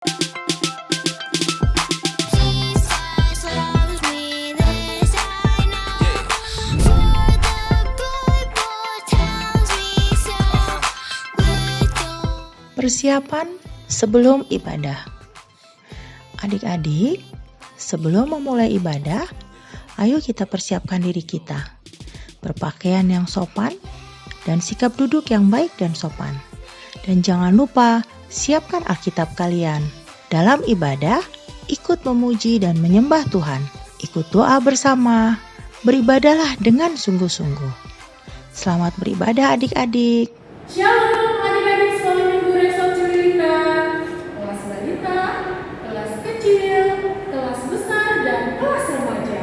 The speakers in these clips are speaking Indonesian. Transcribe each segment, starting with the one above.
Jesus loves me, this I know. For the good book tells me so. Persiapan sebelum ibadah. Adik-adik, sebelum memulai ibadah, ayo kita persiapkan diri kita. Berpakaian yang sopan dan sikap duduk yang baik dan sopan. Dan jangan lupa, siapkan Alkitab kalian. Dalam ibadah, ikut memuji dan menyembah Tuhan. Ikut doa bersama, beribadahlah dengan sungguh-sungguh. Selamat beribadah adik-adik. Shalom adik-adik sekolah minggu Resort Cililita, kelas balita, kelas kecil, kelas besar, dan kelas remaja.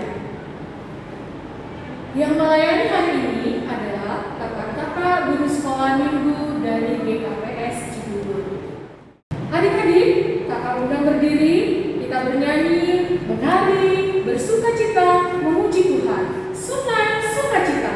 Yang melayani hari ini adalah kakak-kakak guru sekolah minggu dari GKPS Cibubur. Adik-adik, kakak undang berdiri, kita bernyanyi, menari, bersukacita, memuji Tuhan. Sungai Sukacita.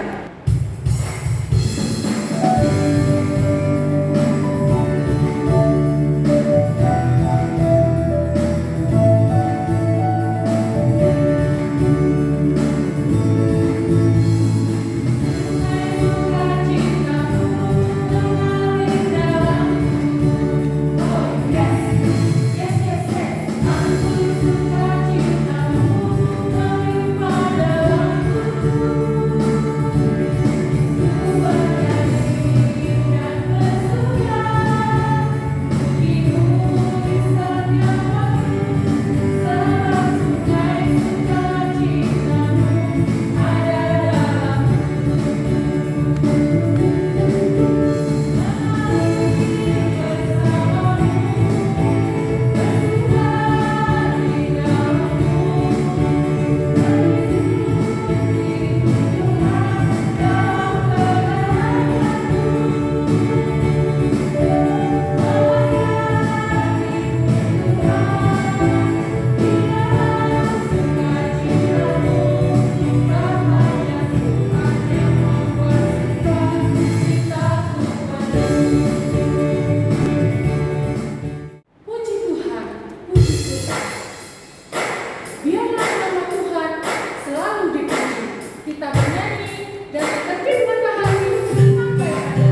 Puji Tuhan, puji Tuhan. Biarlah nama Tuhan selalu dipuji. Kita bernyanyi dan terbit matahari sampai pada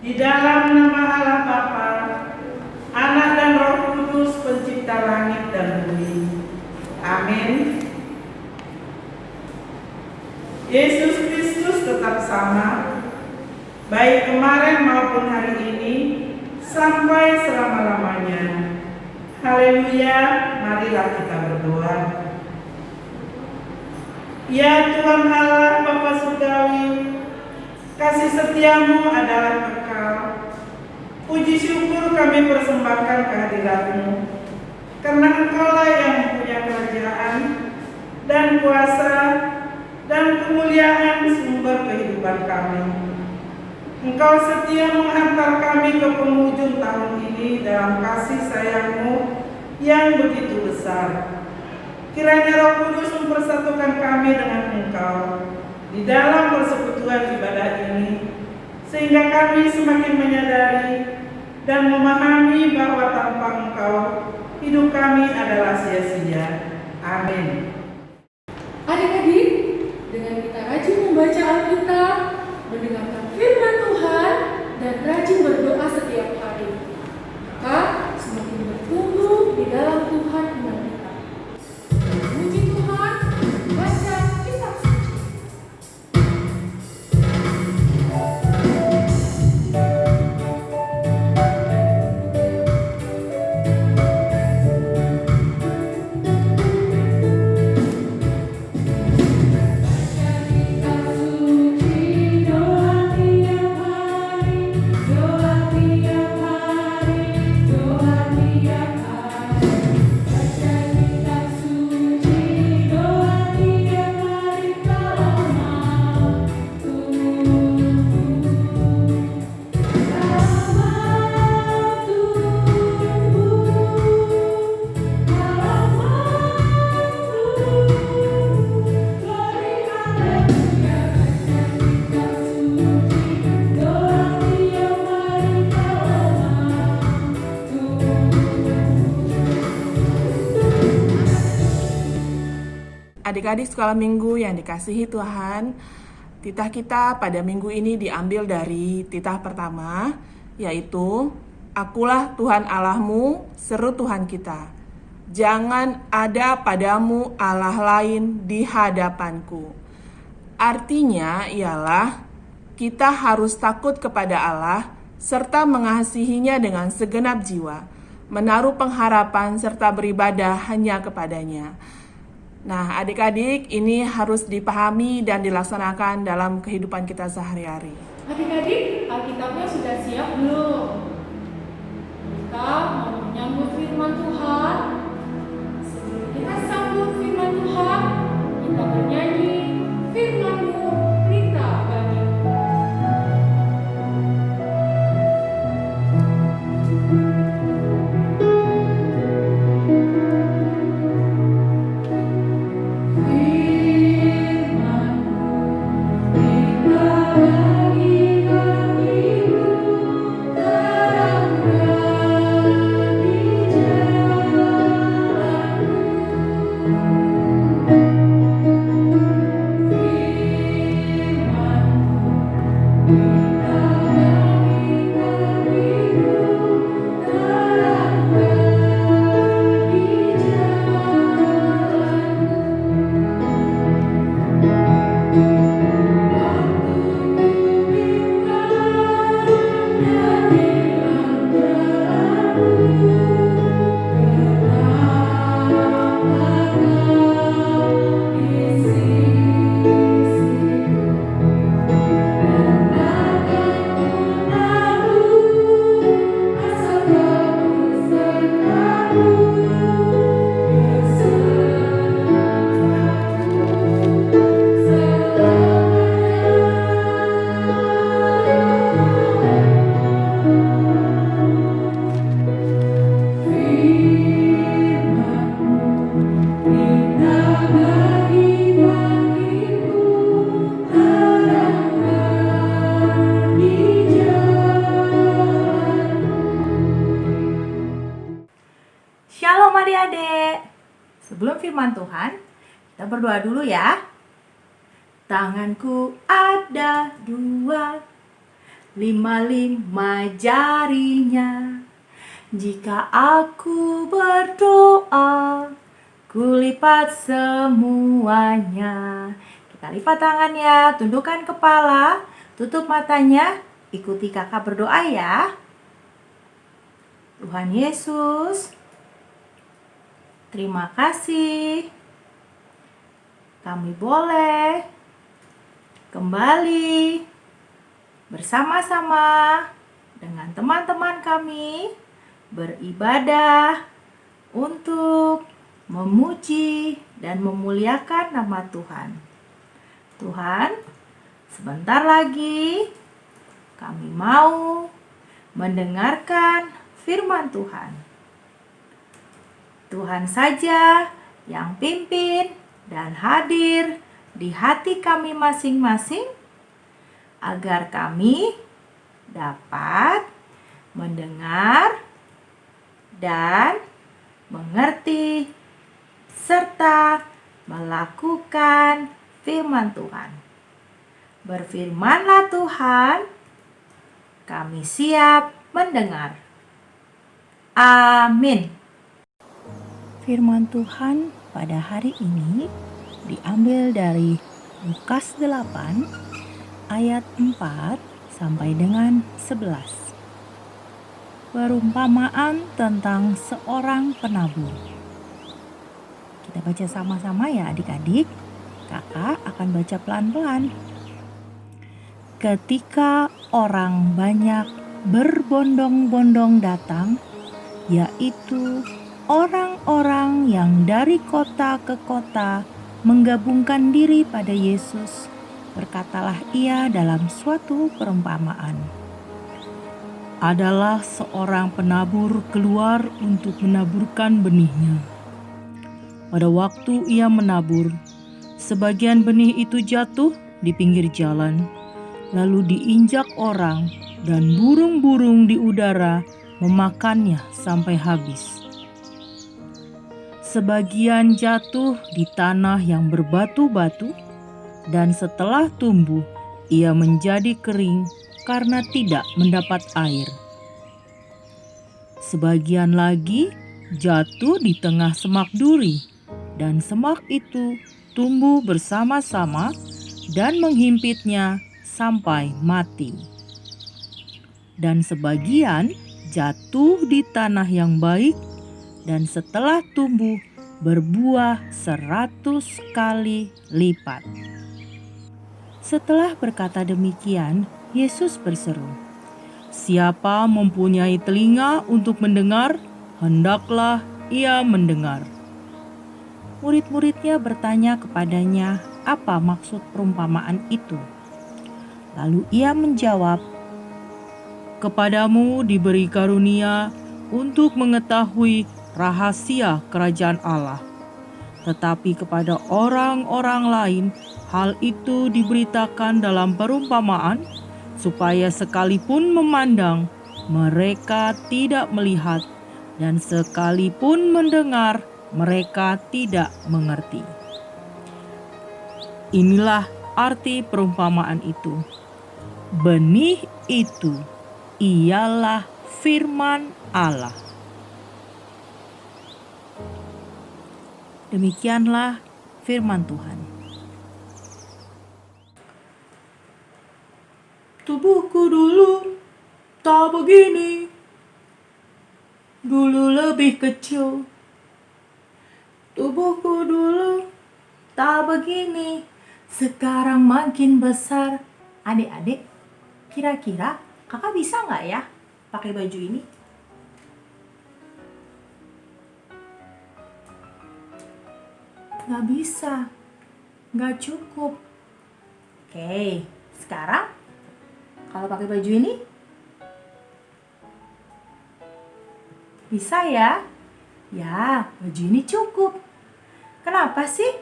Di dalam nama Allah Bapa, Anak dan Roh Kudus pencipta langit dan bumi. Amin. Yesus Kristus tetap sama, baik kemarin maupun hari ini, sampai selama-lamanya. Haleluya, marilah kita berdoa. Ya Tuhan Allah Bapa Surgawi, kasih setiamu adalah kekal. Puji syukur kami persembahkan kehadirat-Mu, karena Engkaulah yang mempunyai kerajaan dan kuasa dan kemuliaan sumber kehidupan kami. Engkau setia menghantar kami ke penghujung tahun ini dalam kasih sayang-Mu yang begitu besar. Kiranya Roh Kudus mempersatukan kami dengan Engkau di dalam persekutuan ibadah ini, sehingga kami semakin menyadari dan memahami bahwa tanpa Engkau hidup kami adalah sia-sia. Amin. Adik-adik, dengan kita rajin membaca Alkitab, mendengarkan firman Tuhan, dan rajin berdoa setiap hari, maka semakin bertumbuh di dalam Tuhan iman kita. Puji Tuhan, baca kitab suci. Adik-adik sekolah minggu yang dikasihi Tuhan, titah kita pada minggu ini diambil dari titah pertama, yaitu Akulah Tuhan Allahmu, seru Tuhan kita. Jangan ada padamu Allah lain di hadapanku. Artinya ialah kita harus takut kepada Allah serta mengasihinya dengan segenap jiwa, menaruh pengharapan serta beribadah hanya kepadanya. Nah, adik-adik, ini harus dipahami dan dilaksanakan dalam kehidupan kita sehari-hari. Adik-adik, Alkitabnya sudah siap belum? Kita mau menyambut firman Tuhan. Sebelum kita sambut firman Tuhan, kita bernyanyi firman-Mu berita bagiku. Shalom adik-adik. Sebelum firman Tuhan, kita berdoa dulu ya. Tanganku ada 2, 5 jarinya. Jika aku berdoa, kulipat semuanya. Kita lipat tangannya, tundukkan kepala, tutup matanya, ikuti kakak berdoa ya. Tuhan Yesus, terima kasih. Kami boleh kembali bersama-sama dengan teman-teman kami beribadah untuk memuji dan memuliakan nama Tuhan. Tuhan, sebentar lagi kami mau mendengarkan firman Tuhan. Tuhan saja yang pimpin dan hadir di hati kami masing-masing, agar kami dapat mendengar dan mengerti, serta melakukan firman Tuhan. Berfirmanlah Tuhan, kami siap mendengar. Amin. Firman Tuhan pada hari ini diambil dari Lukas 8 ayat 4 sampai dengan 11. Perumpamaan tentang seorang penabur. Kita baca sama-sama ya adik-adik. Kakak akan baca pelan-pelan. Ketika orang banyak berbondong-bondong datang, yaitu orang-orang yang dari kota ke kota menggabungkan diri pada Yesus, berkatalah ia dalam suatu perumpamaan. Adalah seorang penabur keluar untuk menaburkan benihnya. Pada waktu ia menabur, sebagian benih itu jatuh di pinggir jalan, lalu diinjak orang, dan burung-burung di udara memakannya sampai habis. Sebagian jatuh di tanah yang berbatu-batu, dan setelah tumbuh, ia menjadi kering karena tidak mendapat air. Sebagian lagi jatuh di tengah semak duri, dan semak itu tumbuh bersama-sama dan menghimpitnya sampai mati. Dan sebagian jatuh di tanah yang baik, dan setelah tumbuh berbuah 100 kali lipat. Setelah berkata demikian, Yesus berseru, "Siapa mempunyai telinga untuk mendengar, hendaklah ia mendengar." Murid-muridnya bertanya kepadanya apa maksud perumpamaan itu. Lalu ia menjawab, "Kepadamu diberi karunia untuk mengetahui rahasia kerajaan Allah. Tetapi kepada orang-orang lain, hal itu diberitakan dalam perumpamaan, supaya sekalipun memandang, mereka tidak melihat, dan sekalipun mendengar, mereka tidak mengerti." Inilah arti perumpamaan itu. Benih itu ialah firman Allah. Demikianlah firman Tuhan. Tubuhku dulu tak begini, dulu lebih kecil. Tubuhku dulu tak begini, sekarang makin besar. Adik-adik, kira-kira kakak bisa nggak ya pakai baju ini? Nggak bisa, nggak cukup. Oke, sekarang kalau pakai baju ini bisa ya? Ya, baju ini cukup. Kenapa sih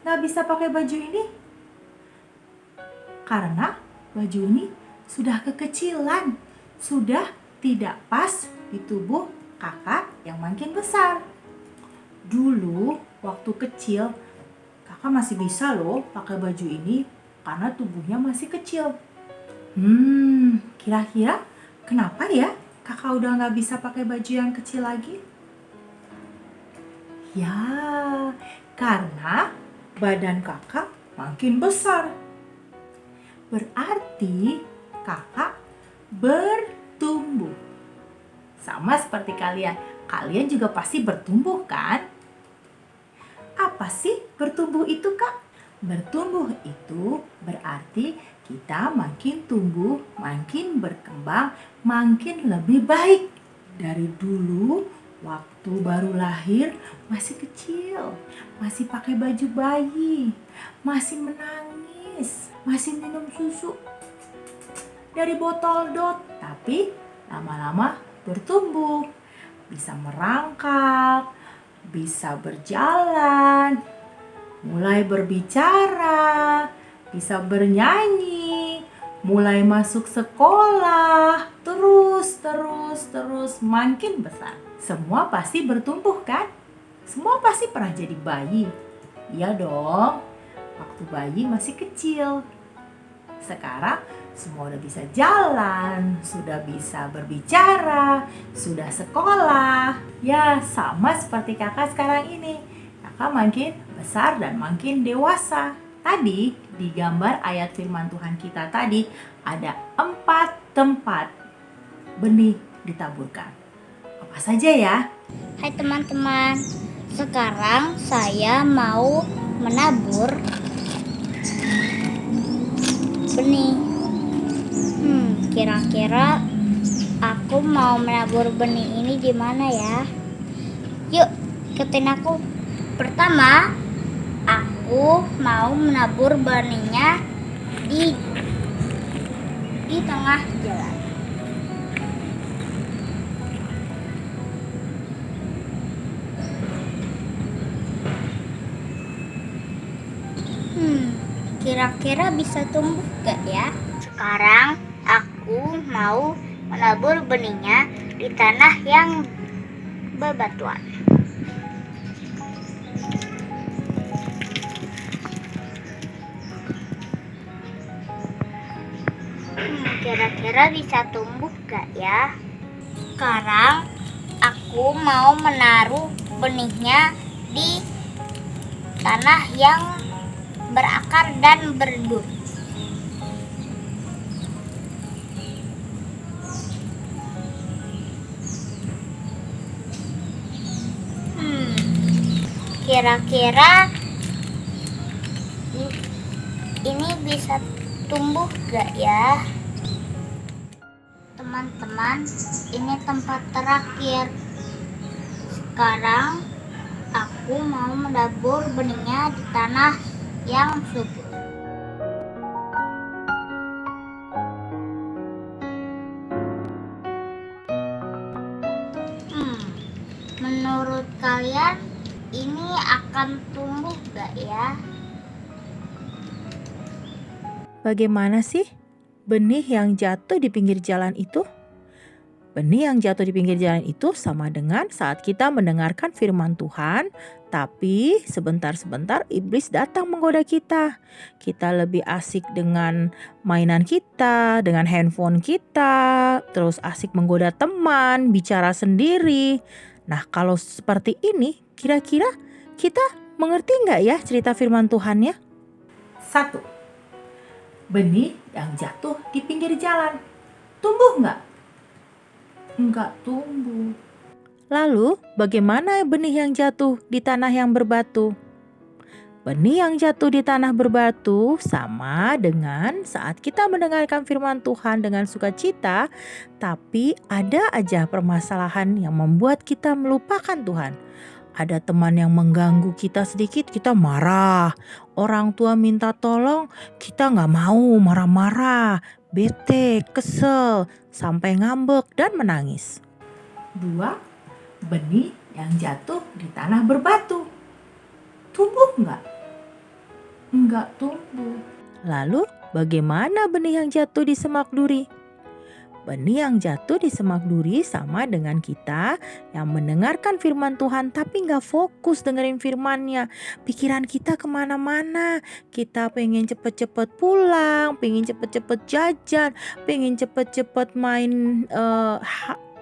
nggak bisa pakai baju ini? Karena baju ini sudah kekecilan, sudah tidak pas di tubuh kakak yang makin besar. Dulu waktu kecil, kakak masih bisa loh pakai baju ini karena tubuhnya masih kecil. Kira-kira kenapa ya kakak udah nggak bisa pakai baju yang kecil lagi? Ya, karena badan kakak makin besar. Berarti kakak bertumbuh. Sama seperti kalian. Kalian juga pasti bertumbuh kan? Apa sih bertumbuh itu, Kak? Bertumbuh itu berarti kita makin tumbuh, makin berkembang, makin lebih baik. Dari dulu waktu baru lahir masih kecil, masih pakai baju bayi, masih menangis, masih minum susu dari botol dot, tapi lama-lama bertumbuh, bisa merangkak, bisa berjalan, mulai berbicara, bisa bernyanyi, mulai masuk sekolah, terus makin besar. Semua pasti bertumbuh kan? Semua pasti pernah jadi bayi. Iya dong, waktu bayi masih kecil. Sekarang semua udah bisa jalan, sudah bisa berbicara, sudah sekolah. Ya, sama seperti kakak sekarang ini. Kakak makin besar dan makin dewasa. Tadi di gambar ayat firman Tuhan kita tadi ada 4 tempat benih ditaburkan. Apa saja ya? Hai teman-teman, sekarang saya mau menabur benih. Kira-kira aku mau menabur benih ini di mana ya? Yuk, ikutin aku. Pertama, aku mau menabur benihnya di tengah jalan. Kira-kira bisa tumbuh gak ya? Sekarang aku mau menabur benihnya di tanah yang bebatuan. Kira-kira bisa tumbuh gak ya? Sekarang aku mau menaruh benihnya di tanah yang berakar dan berdur. Kira-kira ini bisa tumbuh gak ya? Teman-teman, ini tempat terakhir. Sekarang aku mau menabur benihnya di tanah yang subur. Menurut kalian ini akan tumbuh gak ya? Bagaimana sih benih yang jatuh di pinggir jalan itu? Benih yang jatuh di pinggir jalan itu sama dengan saat kita mendengarkan firman Tuhan, tapi sebentar-sebentar iblis datang menggoda kita. Kita lebih asik dengan mainan kita, dengan handphone kita, terus asik menggoda teman, bicara sendiri. Nah, kalau seperti ini, kira-kira kita mengerti nggak ya cerita firman Tuhannya? 1. Benih yang jatuh di pinggir jalan. Tumbuh nggak? Enggak tumbuh. Lalu, bagaimana benih yang jatuh di tanah yang berbatu? Benih yang jatuh di tanah berbatu sama dengan saat kita mendengarkan firman Tuhan dengan sukacita, tapi ada aja permasalahan yang membuat kita melupakan Tuhan. Ada teman yang mengganggu kita sedikit, kita marah. Orang tua minta tolong, kita gak mau, marah-marah, bete, kesel, sampai ngambek dan menangis. 2. Benih yang jatuh di tanah berbatu. Tumbuh gak? Enggak tumbuh. Lalu bagaimana benih yang jatuh di semak duri? Benih yang jatuh di semak duri sama dengan kita yang mendengarkan firman Tuhan tapi gak fokus dengerin firmannya. Pikiran kita kemana-mana. Kita pengen cepet-cepet pulang, pengen cepet-cepet jajan, pengen cepet-cepet main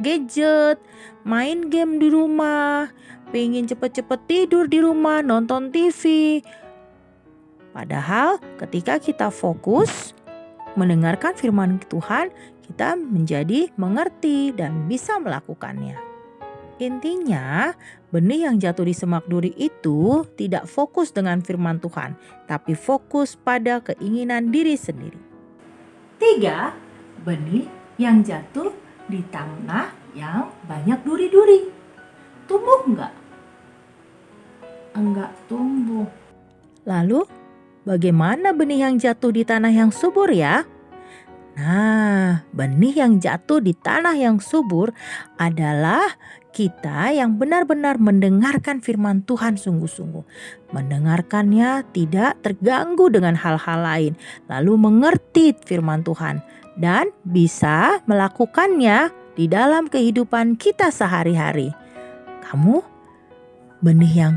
gadget, main game di rumah, pengen cepet-cepet tidur di rumah, nonton TV. Padahal ketika kita fokus mendengarkan firman Tuhan, kita menjadi mengerti dan bisa melakukannya. Intinya, benih yang jatuh di semak duri itu tidak fokus dengan firman Tuhan, tapi fokus pada keinginan diri sendiri. 3. Benih yang jatuh di tanah yang banyak duri-duri. Tumbuh enggak? Enggak tumbuh. Lalu, bagaimana benih yang jatuh di tanah yang subur ya? Nah, benih yang jatuh di tanah yang subur adalah Kita yang benar-benar mendengarkan firman Tuhan sungguh-sungguh. Mendengarkannya tidak terganggu dengan hal-hal lain. Lalu mengerti firman Tuhan. Dan bisa melakukannya di dalam kehidupan kita sehari-hari. Kamu benih yang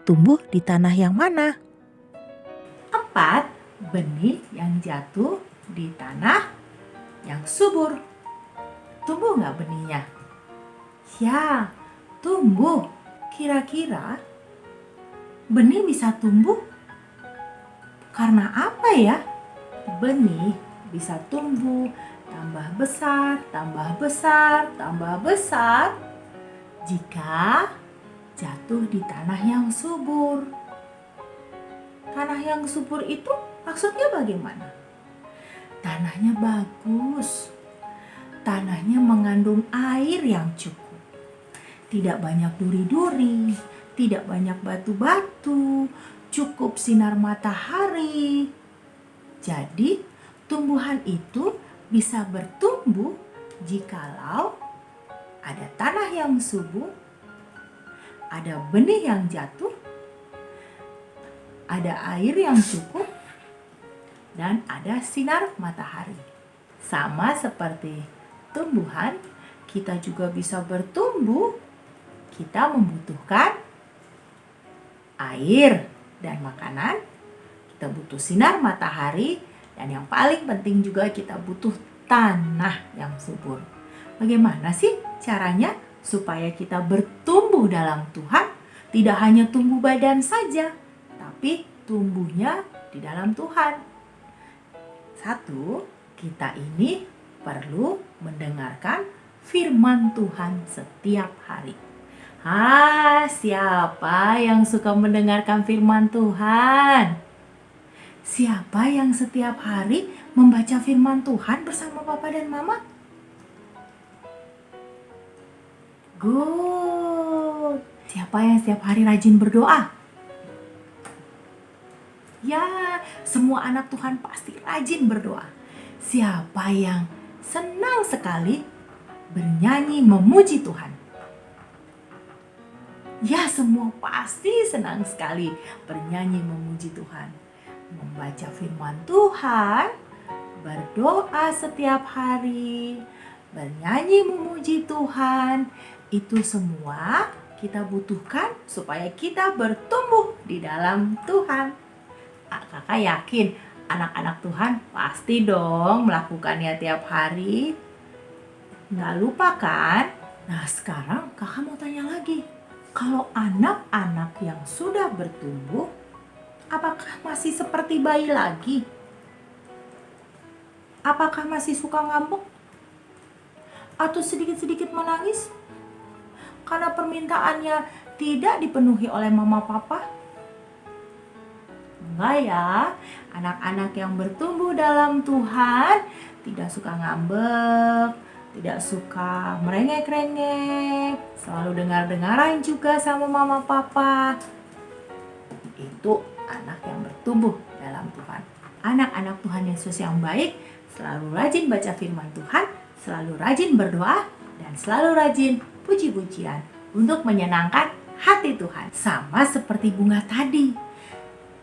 tumbuh di tanah yang mana? 4. Benih yang jatuh di tanah yang subur. Tumbuh nggak benihnya? Ya, tumbuh. Kira-kira benih bisa tumbuh karena apa ya? Benih bisa tumbuh, tambah besar, tambah besar, tambah besar jika jatuh di tanah yang subur. Tanah yang subur itu maksudnya bagaimana? Tanahnya bagus. Tanahnya mengandung air yang cukup. Tidak banyak duri-duri, tidak banyak batu-batu, cukup sinar matahari. Jadi, tumbuhan itu bisa bertumbuh jikalau ada tanah yang subur, ada benih yang jatuh, ada air yang cukup, dan ada sinar matahari. Sama seperti tumbuhan, kita juga bisa bertumbuh. Kita membutuhkan air dan makanan, kita butuh sinar matahari, dan yang paling penting juga kita butuh tanah yang subur. Bagaimana sih caranya supaya kita bertumbuh dalam Tuhan? Tidak hanya tumbuh badan saja, tapi tumbuhnya di dalam Tuhan. 1, kita ini perlu mendengarkan firman Tuhan setiap hari. Siapa yang suka mendengarkan firman Tuhan? Siapa yang setiap hari membaca firman Tuhan bersama Papa dan Mama? Good. Siapa yang setiap hari rajin berdoa? Ya, semua anak Tuhan pasti rajin berdoa. Siapa yang senang sekali bernyanyi memuji Tuhan? Ya, semua pasti senang sekali bernyanyi memuji Tuhan. Membaca firman Tuhan, berdoa setiap hari, bernyanyi memuji Tuhan. Itu semua kita butuhkan supaya kita bertumbuh di dalam Tuhan. Kakak yakin anak-anak Tuhan pasti dong melakukannya tiap hari. Nggak lupa kan? Nah, sekarang kakak mau tanya lagi. Kalau anak-anak yang sudah bertumbuh, apakah masih seperti bayi lagi? Apakah masih suka ngambek? Atau sedikit-sedikit menangis? Karena permintaannya tidak dipenuhi oleh mama papa? Enggak ya, anak-anak yang bertumbuh dalam Tuhan tidak suka ngambek, tidak suka merengek-rengek, selalu dengar-dengaran juga sama mama papa. Itu anak yang bertumbuh dalam Tuhan. Anak-anak Tuhan Yesus yang baik selalu rajin baca firman Tuhan, selalu rajin berdoa, dan selalu rajin puji-pujian untuk menyenangkan hati Tuhan. Sama seperti bunga tadi,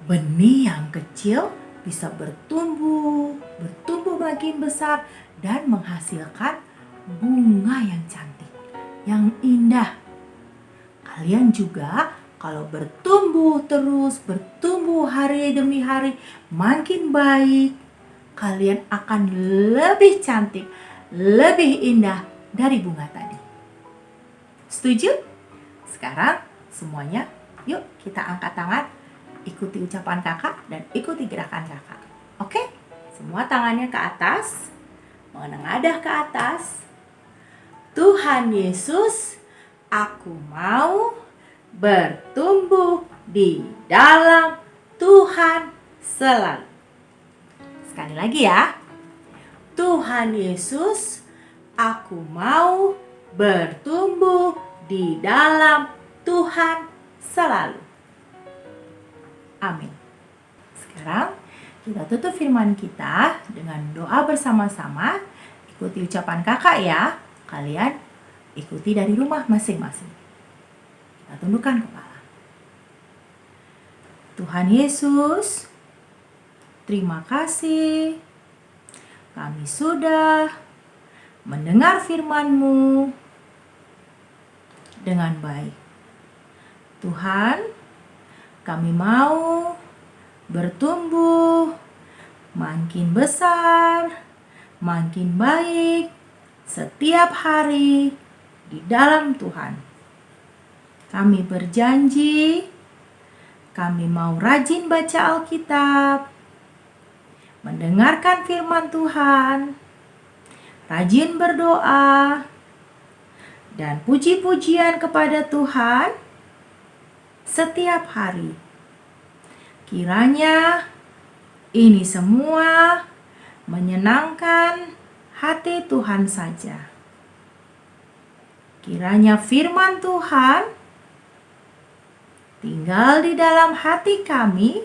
benih yang kecil bisa bertumbuh makin besar dan menghasilkan bunga yang cantik, yang indah. Kalian juga kalau bertumbuh terus, bertumbuh hari demi hari, makin baik, kalian akan lebih cantik, lebih indah dari bunga tadi. Setuju? Sekarang semuanya, yuk kita angkat tangan, ikuti ucapan kakak dan ikuti gerakan kakak. Oke? Semua tangannya ke atas, menengadah ke atas. Tuhan Yesus, aku mau bertumbuh di dalam Tuhan selalu. Sekali lagi ya. Tuhan Yesus, aku mau bertumbuh di dalam Tuhan selalu. Amin. Sekarang kita tutup firman kita dengan doa bersama-sama. Ikuti ucapan kakak ya. Kalian ikuti dari rumah masing-masing. Kita tundukkan kepala. Tuhan Yesus, terima kasih. Kami sudah mendengar firman-Mu dengan baik. Tuhan, kami mau bertumbuh, makin besar, makin baik setiap hari di dalam Tuhan. Kami berjanji, kami mau rajin baca Alkitab, mendengarkan firman Tuhan, rajin berdoa, dan puji-pujian kepada Tuhan setiap hari. Kiranya ini semua menyenangkan hati Tuhan saja. Kiranya firman Tuhan tinggal di dalam hati kami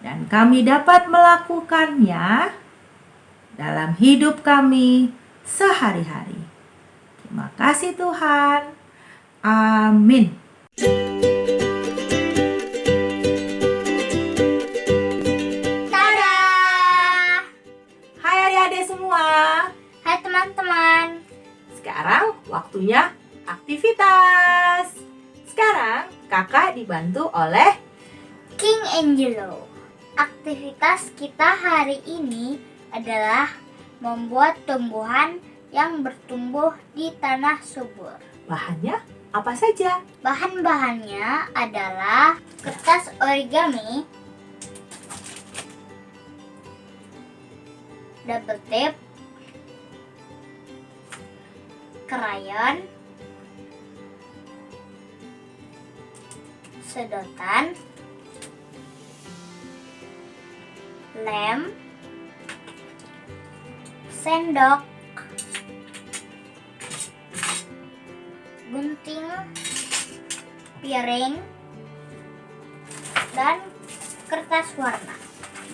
dan kami dapat melakukannya dalam hidup kami sehari-hari. Terima kasih Tuhan. Amin. Tada! Hai adik-adik semua. Hai teman-teman. Sekarang waktunya aktivitas. Sekarang kakak dibantu oleh King Angelo. Aktivitas kita hari ini adalah membuat tumbuhan yang bertumbuh di tanah subur. bahannya apa saja. Bahan-bahannya adalah kertas origami, double tape, krayon, sedotan, lem, sendok, gunting, piring, dan kertas warna,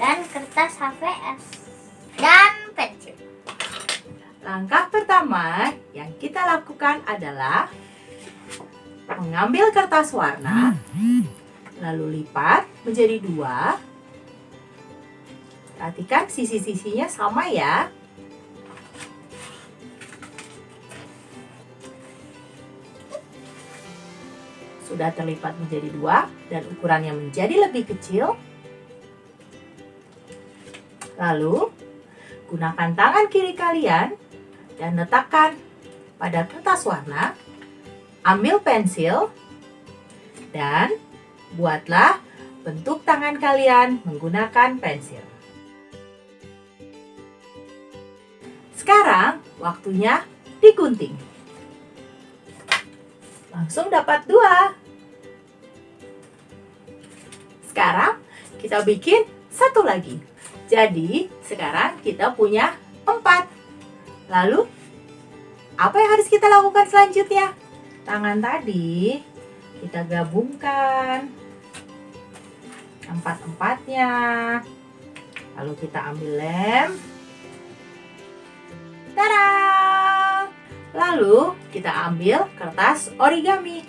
dan kertas HVS, dan pensil. Langkah pertama yang kita lakukan adalah mengambil kertas warna, lalu lipat menjadi 2. Perhatikan sisi-sisinya sama ya. Sudah terlipat menjadi 2 dan ukurannya menjadi lebih kecil. Lalu, gunakan tangan kiri kalian dan letakkan pada kertas warna. Ambil pensil dan buatlah bentuk tangan kalian menggunakan pensil. Sekarang waktunya digunting. Langsung dapat 2. Sekarang kita bikin 1 lagi. Jadi sekarang kita punya 4. Lalu apa yang harus kita lakukan selanjutnya? Tangan tadi kita gabungkan 4-4-nya. Lalu kita ambil lem. Tada! Lalu kita ambil kertas origami.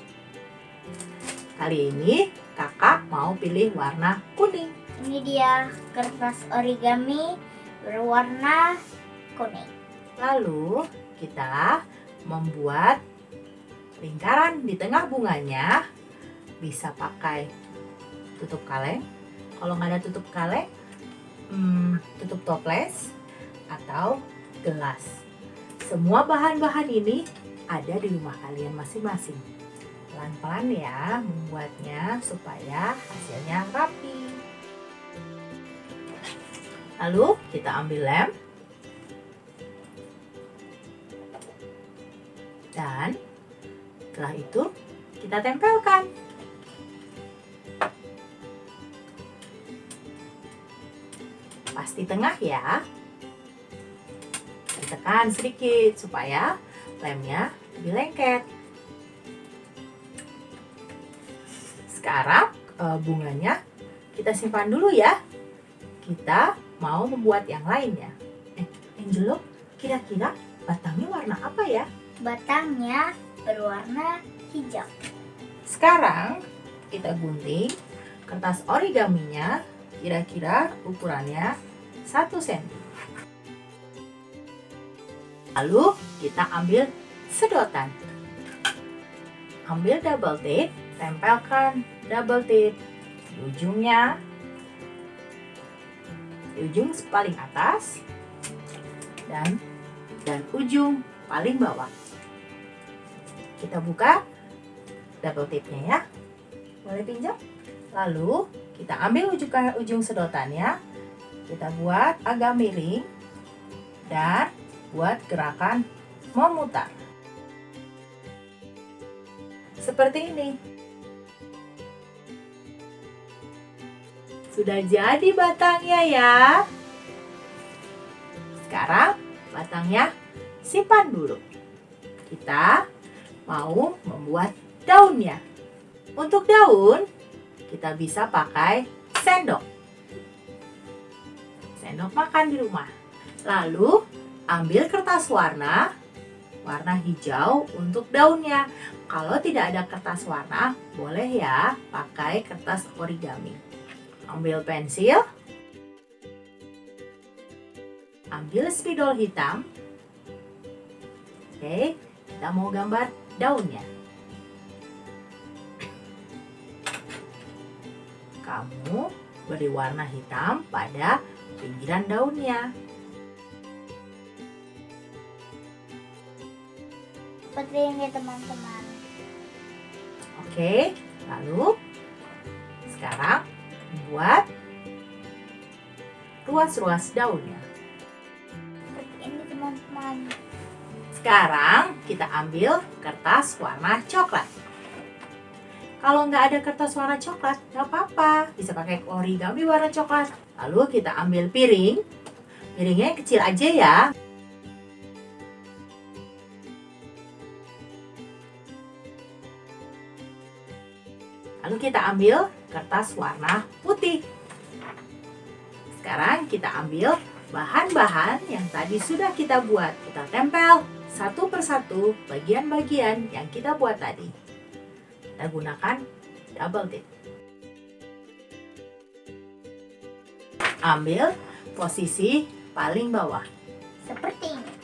Kali ini kakak mau pilih warna kuning. Ini dia kertas origami berwarna kuning. Lalu kita membuat lingkaran di tengah bunganya. Bisa pakai tutup kaleng. Kalau nggak ada tutup kaleng, tutup toples atau gelas. Semua bahan-bahan ini ada di rumah kalian masing-masing. Pelan-pelan ya membuatnya supaya hasilnya rapi. Lalu kita ambil lem. Dan setelah itu kita tempelkan. Pas di tengah ya. Ditekan sedikit supaya lemnya lebih lengket. Sekarang bunganya kita simpan dulu ya. Kita mau membuat yang lainnya. Angelo, kira-kira batangnya warna apa ya? Batangnya berwarna hijau. Sekarang kita gunting kertas origaminya, kira-kira ukurannya 1 cm. Lalu kita ambil sedotan. Ambil double tape, tempelkan double tape di ujungnya, di ujung paling atas dan ujung paling bawah. Kita buka double tape-nya ya. Boleh pinjam? Lalu kita ambil ujung sedotannya, kita buat agak miring dan buat gerakan memutar. Seperti ini. Sudah jadi batangnya ya. Sekarang batangnya simpan dulu. Kita mau membuat daunnya. Untuk daun, kita bisa pakai sendok. Sendok makan di rumah. Lalu, ambil kertas warna hijau untuk daunnya. Kalau tidak ada kertas warna, boleh ya pakai kertas origami. Ambil pensil. Ambil spidol hitam. Oke, kita mau gambar daunnya. Kamu beri warna hitam pada pinggiran daunnya. Seperti ini teman-teman. Oke, lalu sekarang buat ruas-ruas daunnya. Seperti ini teman-teman. Sekarang kita ambil kertas warna coklat. Kalau nggak ada kertas warna coklat, nggak apa-apa. Bisa pakai origami warna coklat. Lalu kita ambil piring. Piringnya yang kecil aja ya. Lalu kita ambil kertas warna putih. Sekarang kita ambil bahan-bahan yang tadi sudah kita buat. Kita tempel satu persatu bagian-bagian yang kita buat tadi. Kita gunakan double tape. Ambil posisi paling bawah. Seperti ini.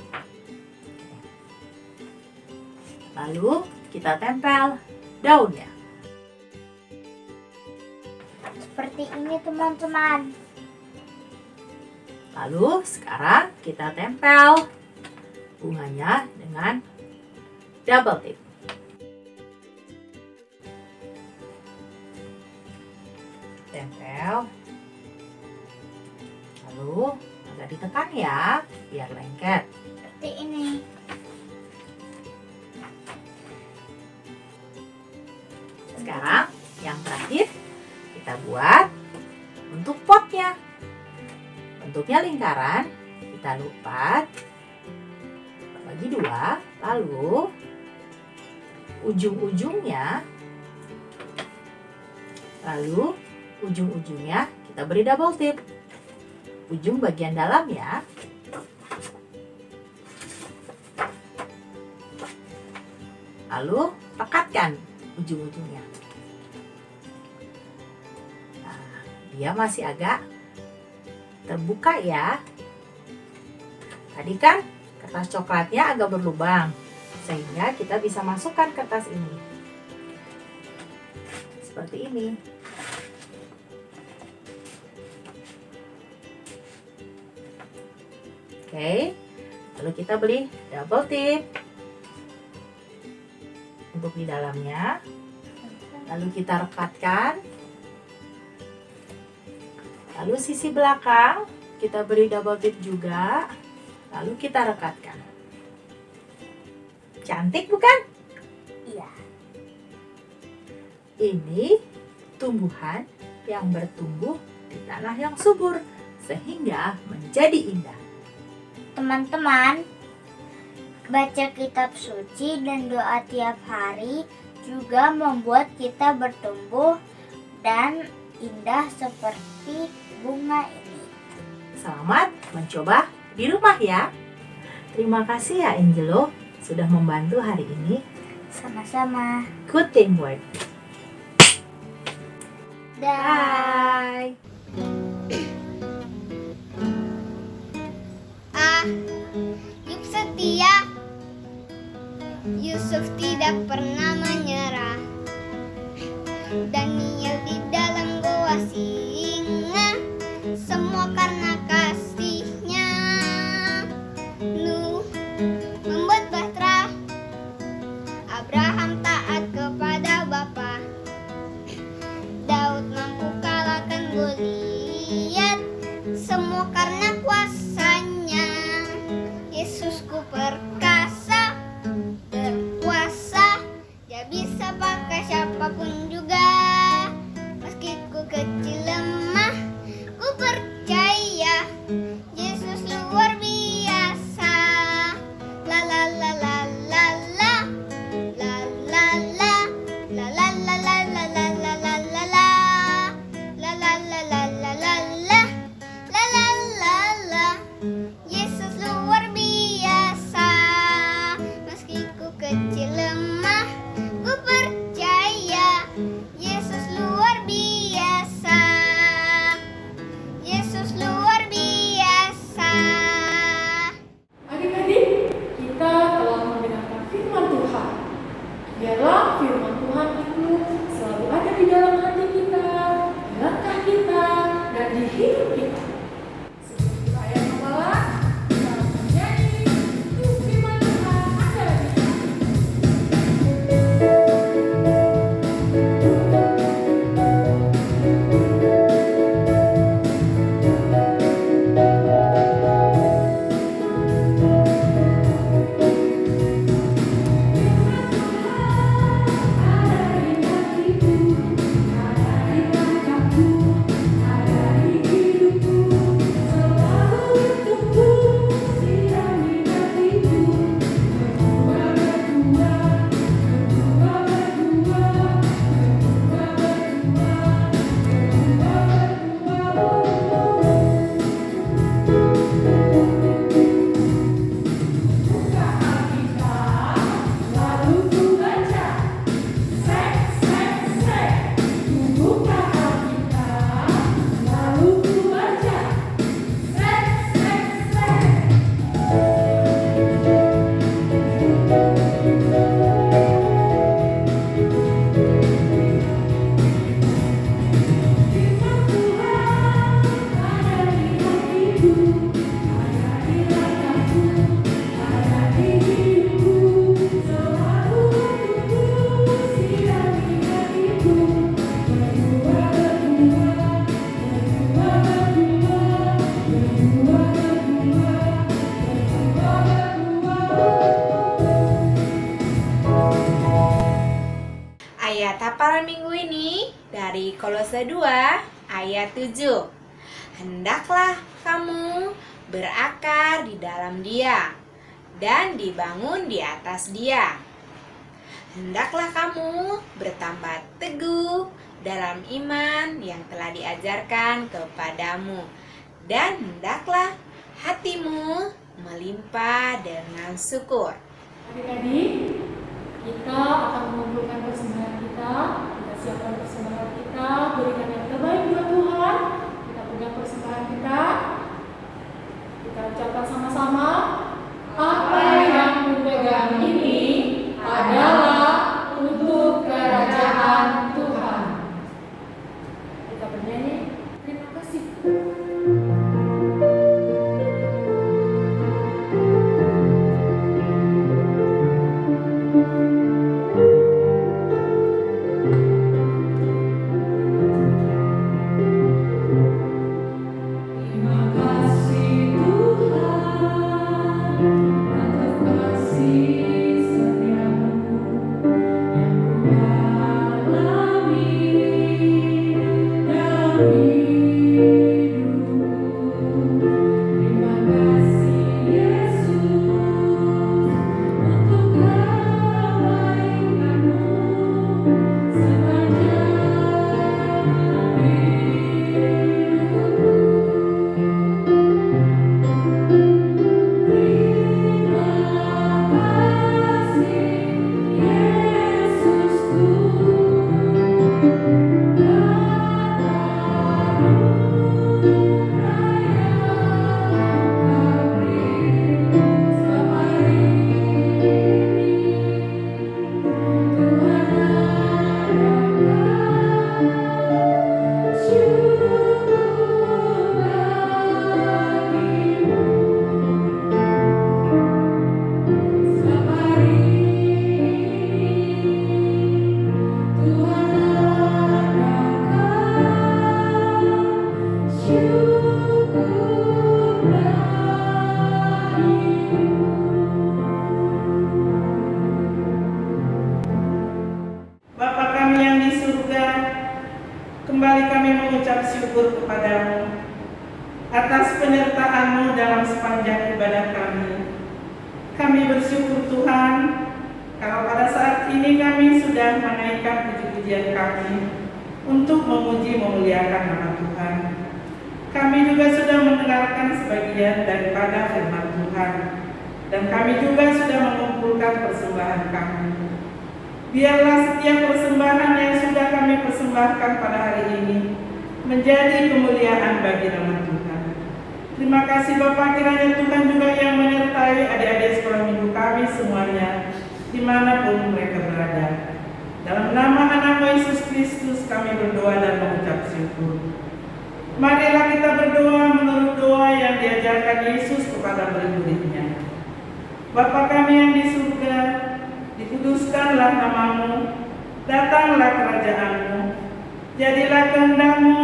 Lalu kita tempel daunnya. Seperti ini teman-teman. Lalu sekarang kita tempel bunganya dengan double tape. Tempel. Lalu agak ditekan ya, biar lengket. Seperti ini. Sekarang yang terakhir kita buat untuk potnya. Bentuknya lingkaran, kita lipat bagi dua, lalu ujung-ujungnya kita beri double tape. Ujung bagian dalam ya. Lalu tekatkan ujung-ujungnya. Nah, dia masih agak terbuka ya. Tadi kan kertas coklatnya agak berlubang, sehingga kita bisa masukkan kertas ini. Seperti ini. Oke, lalu kita beli double tape untuk di dalamnya. Lalu kita rekatkan. Lalu sisi belakang kita beri double tape juga. Lalu kita rekatkan. Cantik bukan? Iya. Ini tumbuhan yang bertumbuh di tanah yang subur sehingga menjadi indah. Teman-teman, baca kitab suci dan doa tiap hari juga membuat kita bertumbuh dan indah seperti bunga ini. Selamat mencoba di rumah ya. Terima kasih ya Angelo. sudah membantu hari ini. Sama-sama. Good teamwork. Dah. Bye. Ayub setia. Yusuf tidak pernah menyerah. Daniel di dalam goa singa, semua karena kasihnya. Nuh membuat bahtera. Abraham taat kepada Bapa. Daud mampu kalahkan Goliat, semua karena kuasanya. Yesusku perkasa, berkuasa, dia bisa pakai siapapun juga. Meski ku kecil lemah, ku percaya Yesus luar biasa. La la la la la la, la la la, la la la la la la la la la la, la la la la la la la, la la la la. Yesus luar biasa. Meski ku kecil lemah, ku percaya Yesus luar biasa. Yesus luar biasa. Adik-adik, kita telah mendengarkan firman Tuhan. Biarlah firman Tuhan itu selalu ada di dalam hati kita, di langkah kita, dan di hidup kita. Sebelum kita ayat kepala, kita akan bernyanyi untuk firman Tuhan ada di kita. Ayat hafalan minggu ini dari Kolose 2 ayat 7. Hendaklah kamu berakar di dalam Dia dan dibangun di atas Dia. Hendaklah kamu bertambah teguh dalam iman yang telah diajarkan kepadamu, dan hendaklah hatimu melimpah dengan syukur. Adik-adik, kita akan mengumpulkan persembahan kita siapkan persembahan kita, berikan yang terbaik buat Tuhan. Kita pegang persembahan kita ucapkan sama-sama, apa yang kupegang ini adalah untuk kerajaan Tuhan. Kita bernyanyi, terima kasih. kembali kami mengucap syukur kepadamu atas penyertaan-Mu dalam sepanjang ibadah kami. Kami bersyukur Tuhan, kalau pada saat ini kami sudah menaikkan puji-pujian kami untuk memuji memuliakan nama Tuhan. Kami juga sudah mendengarkan sebagian daripada firman Tuhan, dan kami juga sudah mengumpulkan persembahan kami. Biarlah setiap persembahan yang sudah kami persembahkan pada hari ini menjadi kemuliaan bagi nama Tuhan. Terima kasih Bapak, kiranya Tuhan juga yang menyertai adik-adik sekolah minggu kami semuanya, dimanapun mereka berada. Dalam nama anak Yesus Kristus kami berdoa dan mengucap syukur. Marilah kita berdoa menurut doa yang diajarkan Yesus kepada murid-muridnya. Bapa kami yang di surga, dikuduskanlah nama-Mu, datanglah kerajaan-Mu, jadilah kehendak-Mu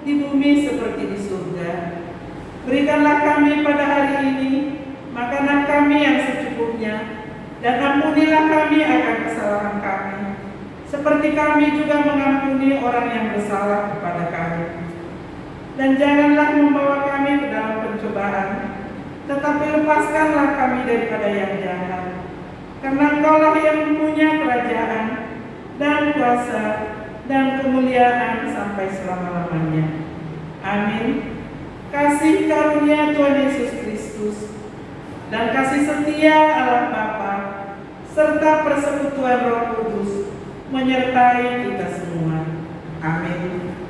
di bumi seperti di surga. Berikanlah kami pada hari ini makanan kami yang secukupnya, dan ampunilah kami akan kesalahan kami, seperti kami juga mengampuni orang yang bersalah kepada kami. Dan janganlah membawa kami ke dalam pencobaan, tetapi lepaskanlah kami daripada yang jahat. Karena Engkaulah yang punya kerajaan dan kuasa dan kemuliaan sampai selama-lamanya. Amin. Kasih karunia Tuhan Yesus Kristus dan kasih setia Allah Bapa serta persekutuan Roh Kudus menyertai kita semua. Amin.